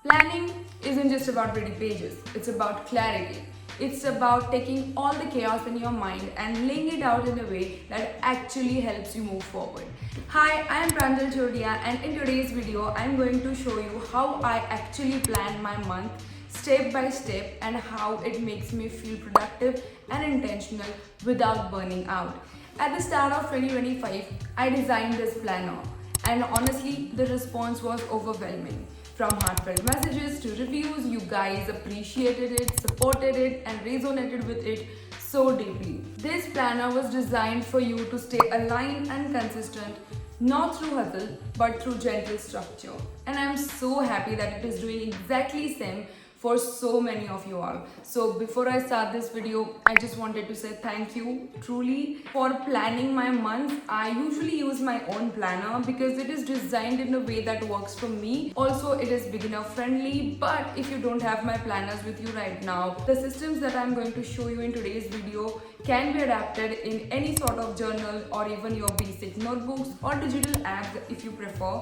Planning isn't just about pretty pages, it's about clarity. It's about taking all the chaos in your mind and laying it out in a way that actually helps you move forward. Hi, I am Pranjal Chodia, and in today's video, I'm going to show you how I actually plan my month step by step and how it makes me feel productive and intentional without burning out. At the start of 2025, I designed this planner, and honestly, the response was overwhelming. From heartfelt messages to reviews, you guys appreciated it, supported it, and resonated with it so deeply. This planner was designed for you to stay aligned and consistent, not through hustle, but through gentle structure. And I'm so happy that it is doing exactly same for so many of you all. So before I start this video, I just wanted to say thank you truly for planning my month. I usually use my own planner because it is designed in a way that works for me. Also, it is beginner friendly, but if you don't have my planners with you right now, the systems that I'm going to show you in today's video can be adapted in any sort of journal or even your basic notebooks or digital apps if you prefer.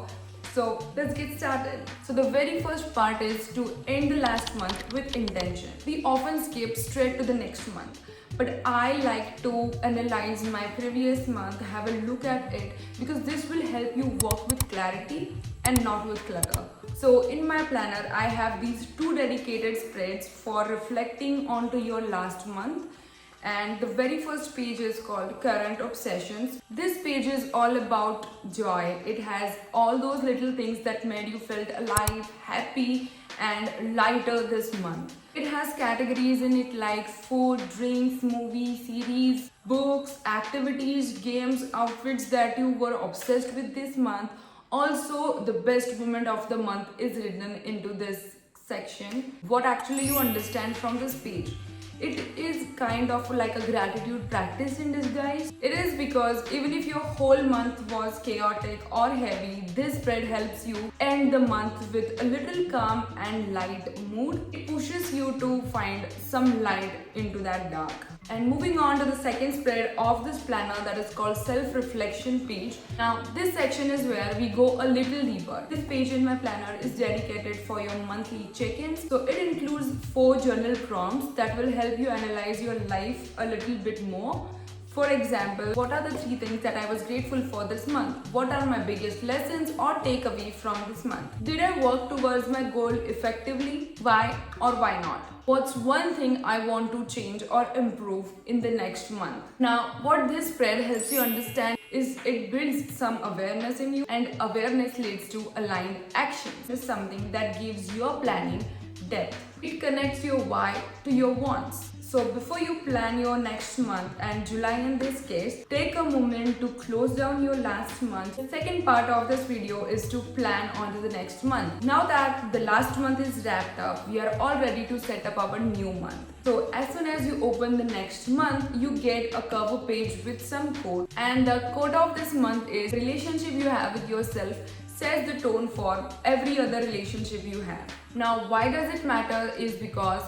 So let's get started. So the very first part is to end the last month with intention. We often skip straight to the next month, but I like to analyze my previous month, have a look at it, because this will help you work with clarity and not with clutter. So in my planner, I have these two dedicated spreads for reflecting onto your last month. And the very first page is called Current Obsessions. This page is all about joy. It has all those little things that made you felt alive, happy, and lighter this month. It has categories in it like food, drinks, movies, series, books, activities, games, outfits that you were obsessed with this month. Also, the best moment of the month is written into this section. What actually you understand from this page? It is kind of like a gratitude practice in disguise. It is because even if your whole month was chaotic or heavy, this spread helps you end the month with a little calm and light mood. It pushes you to find some light into that dark. And moving on to the second spread of this planner, that is called self-reflection page. Now this section is where we go a little deeper. This page in my planner is dedicated for your monthly check-ins. So it includes 4 journal prompts that will help you analyze your life a little bit more. For example, what are the 3 things that I was grateful for this month? What are my biggest lessons or takeaway from this month? Did I work towards my goal effectively? Why or why not? What's one thing I want to change or improve in the next month? Now, what this spread helps you understand is it builds some awareness in you, and awareness leads to aligned action. This is something that gives your planning depth. It connects your why to your wants. So before you plan your next month, and July in this case, take a moment to close down your last month. The second part of this video is to plan on to the next month. Now that the last month is wrapped up, we are all ready to set up our new month. So as soon as you open the next month, you get a cover page with some code. And the code of this month is relationship you have with yourself sets the tone for every other relationship you have. Now why does it matter is because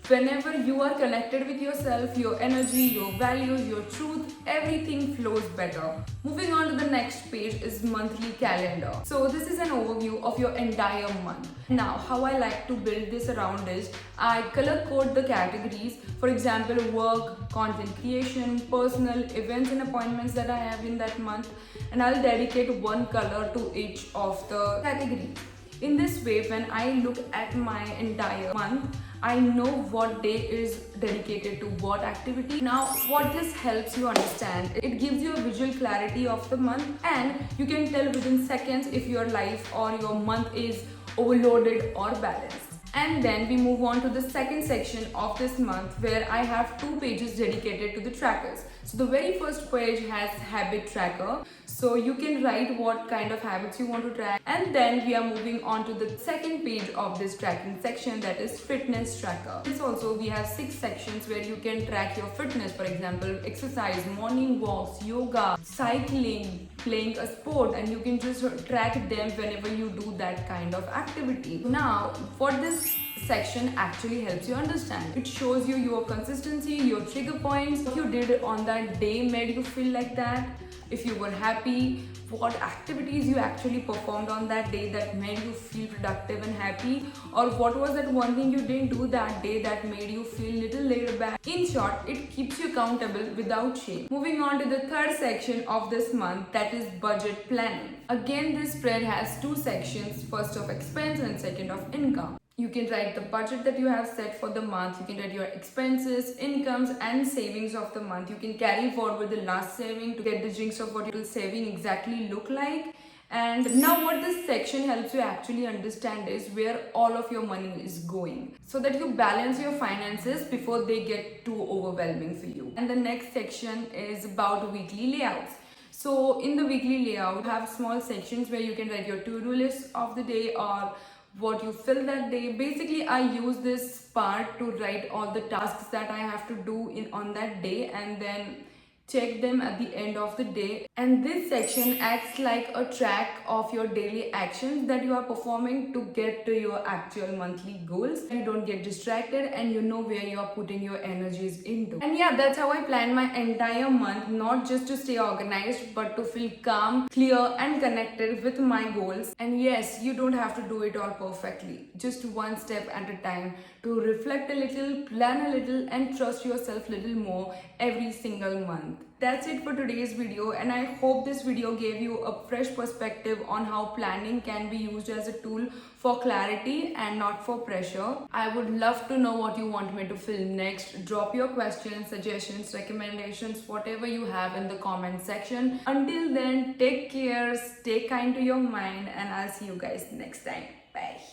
whenever you are connected with yourself, your energy, your values, your truth, everything flows better. Moving on to the next page is monthly calendar. So this is an overview of your entire month. Now, how I like to build this around is I color code the categories. For example, work, content creation, personal, events and appointments that I have in that month. And I'll dedicate one color to each of the categories. In this way, when I look at my entire month, I know what day is dedicated to what activity. Now, what this helps you understand, it gives you a visual clarity of the month, and you can tell within seconds if your life or your month is overloaded or balanced. And then we move on to the second section of this month where I have 2 pages dedicated to the trackers. So the very first page has habit tracker. So you can write what kind of habits you want to track. And then we are moving on to the second page of this tracking section, that is fitness tracker. This also we have 6 sections where you can track your fitness. For example, exercise, morning walks, yoga, cycling, playing a sport, and you can just track them whenever you do that kind of activity. Now, what this section actually helps you understand. It shows you your consistency, your trigger points, what you did on that day made you feel like that, if you were happy, what activities you actually performed on that day that made you feel productive and happy, or what was that one thing you didn't do that day that made you feel little laid back. In short, it keeps you accountable without shame. Moving on to the third section of this month, that is budget planning. Again, this spread has two sections, first of expense and second of income. You can write the budget that you have set for the month. You can write your expenses, incomes, and savings of the month. You can carry forward with the last saving to get the jinx of what your saving exactly look like. And now what this section helps you actually understand is where all of your money is going, so that you balance your finances before they get too overwhelming for you. And the next section is about weekly layouts. So in the weekly layout, you have small sections where you can write your to-do list of the day or what you fill that day. Basically, I use this part to write all the tasks that I have to do on that day and then check them at the end of the day. And this section acts like a track of your daily actions that you are performing to get to your actual monthly goals. You don't get distracted and you know where you are putting your energies into. And yeah, that's how I plan my entire month, not just to stay organized but to feel calm, clear, and connected with my goals. And yes, you don't have to do it all perfectly, just one step at a time, to reflect a little, plan a little, and trust yourself a little more every single month. That's it for today's video, and I hope this video gave you a fresh perspective on how planning can be used as a tool for clarity and not for pressure. I would love to know what you want me to film next. Drop your questions, suggestions, recommendations, whatever you have in the comment section. Until then, take care, stay kind to your mind, and I'll see you guys next time. Bye.